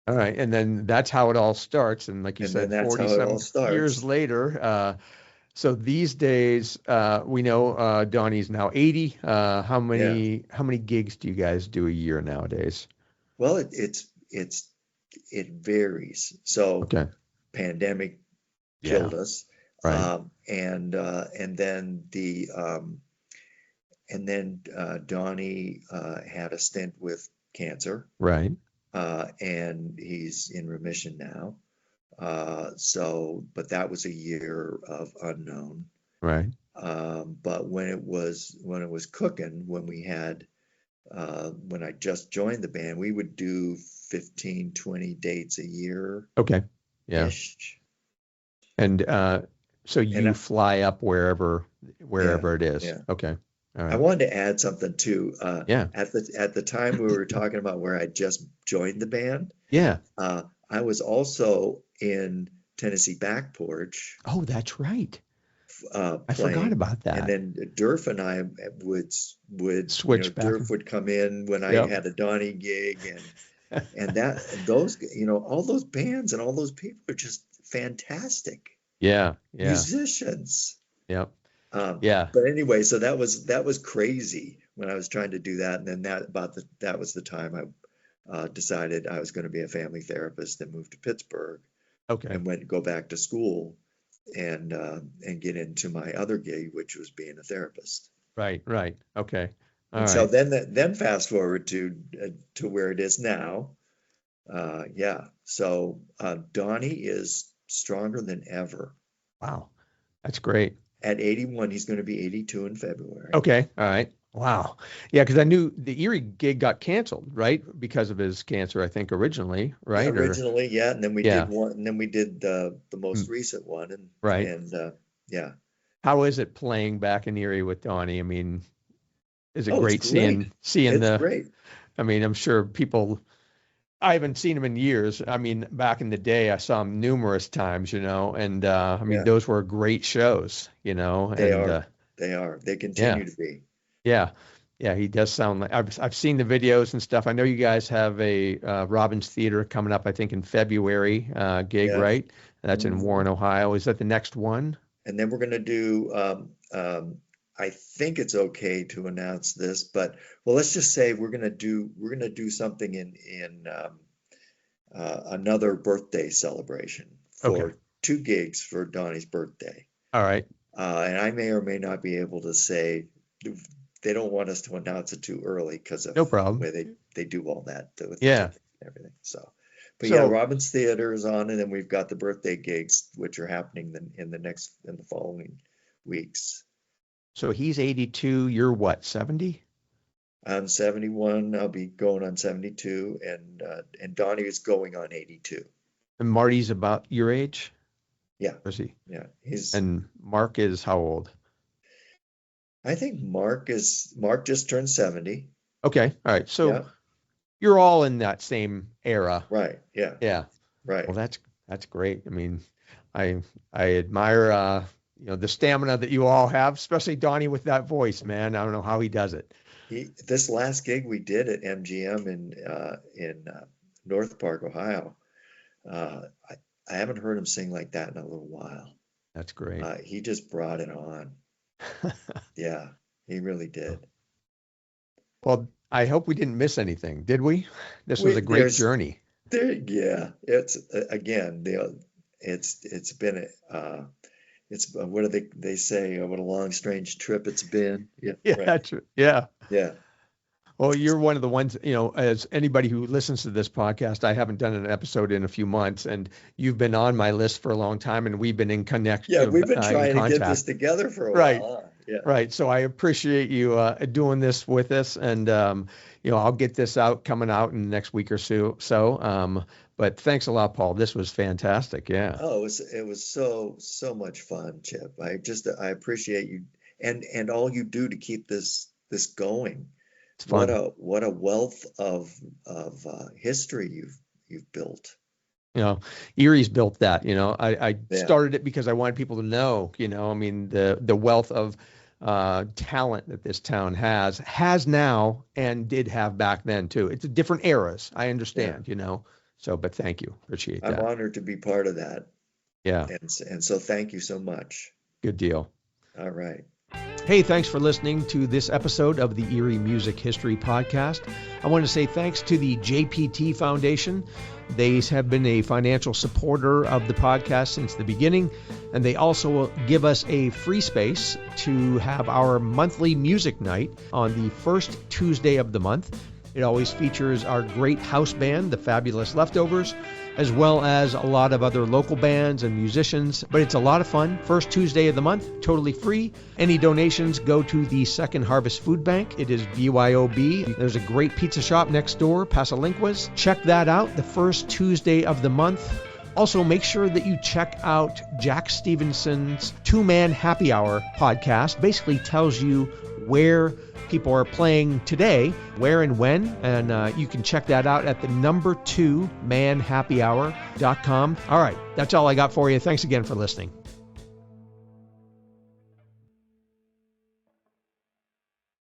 All right. And then that's how it all starts. And like you said, 40-some years later, so these days, we know Donnie's now 80. How many gigs do you guys do a year nowadays? Well, it varies. So pandemic killed us, right? And then Donnie had a stint with cancer, right? And he's in remission now. But that was a year of unknown. Right. But when it was cooking, when I just joined the band, we would do 15, 20 dates a year. Okay. Yeah. And so you fly up wherever it is. Yeah. Okay. All right. I wanted to add something too. At the time we were talking about where I just joined the band. Yeah. I was also in Tennessee Back Porch. Oh, that's right. I forgot about that. And then Durf and I would switch back. Durf would come in when I had a Donnie gig, and those all those bands and all those people are just fantastic. Yeah. Musicians. Yep. But anyway, so that was crazy when I was trying to do that, and then that was the time I decided I was going to be a family therapist and moved to Pittsburgh. Okay. And go back to school and get into my other gig, which was being a therapist. Right. Okay. All right. So then fast forward to where it is now. So Donnie is stronger than ever. Wow, that's great. At 81, he's going to be 82 in February. Okay. All right. Wow. Yeah, because I knew the Erie gig got canceled, right? Because of his cancer, I think originally, right? Originally, yeah. And then we did one, and then we did the most recent one, and right. And How is it playing back in Erie with Donnie? I mean, is it great seeing it's great. I mean, I'm sure I haven't seen him in years. I mean, back in the day, I saw him numerous times, and I mean, those were great shows, They are. They continue to be. Yeah. He does sound like I've seen the videos and stuff. I know you guys have a Robbins Theater coming up, I think in February gig, right? That's in Warren, Ohio. Is that the next one? And then we're going to do, I think it's okay to announce this, but well, let's just say we're gonna do something in another birthday celebration for Okay. 2 gigs for Donnie's birthday. All right. And I may or may not be able to say, they don't want us to announce it too early because of No the problem. way they do all that with the Yeah. tickets and everything. So, but So- yeah, Robbins Theater is on, and then we've got the birthday gigs, which are happening in the following weeks. So he's 82. You're what, 70? I'm 71. I'll be going on 72, and Donnie is going on 82. And Marty's about your age? Yeah. Or is he? Yeah, he's. And Mark is how old? I think Mark just turned 70. Okay. All right. So Yeah. you're all in that same era. Right. Yeah. Yeah. Right. Well, that's great. I mean, I admire the stamina that you all have, especially Donnie with that voice, man. I don't know how he does it. This last gig we did at MGM in North Park, Ohio, I haven't heard him sing like that in a little while. That's great. He just brought it on. Yeah, he really did. Well, I hope we didn't miss anything, did we? This was a great journey. Yeah, it's again, it's been what do they say? What a long, strange trip it's been. Yeah, Yeah, right. that's yeah. Yeah. Well, you're one of the ones, as anybody who listens to this podcast, I haven't done an episode in a few months, and you've been on my list for a long time, and we've been in connection. Yeah, we've been trying to get this together for a while. Huh? Yeah. Right. So I appreciate you doing this with us, and I'll get this coming out in the next week or so. But thanks a lot, Paul. This was fantastic. Yeah. Oh, it was so much fun, Chip. I appreciate you and all you do to keep this going. It's fun. What a wealth of history you've built. Erie's built that. I Yeah. started it because I wanted people to know. I mean, the wealth of talent that this town has now and did have back then too. It's different eras. I understand. So, but thank you. Appreciate that. I'm honored to be part of that. Yeah. And so thank you so much. Good deal. All right. Hey, thanks for listening to this episode of the Erie Music History Podcast. I want to say thanks to the JPT Foundation. They have been a financial supporter of the podcast since the beginning, and they also give us a free space to have our monthly music night on the first Tuesday of the month. It always features our great house band, the Fabulous Leftovers, as well as a lot of other local bands and musicians. But it's a lot of fun. First Tuesday of the month, totally free. Any donations go to the Second Harvest Food Bank. It is BYOB. There's a great pizza shop next door, Pasalinquas. Check that out the first Tuesday of the month. Also, make sure that you check out Jack Stevenson's Two-Man Happy Hour podcast. Basically tells you where people are playing today, where and when, and you can check that out at the number 2manhappyhour.com. All right, that's all I got for you. Thanks again for listening.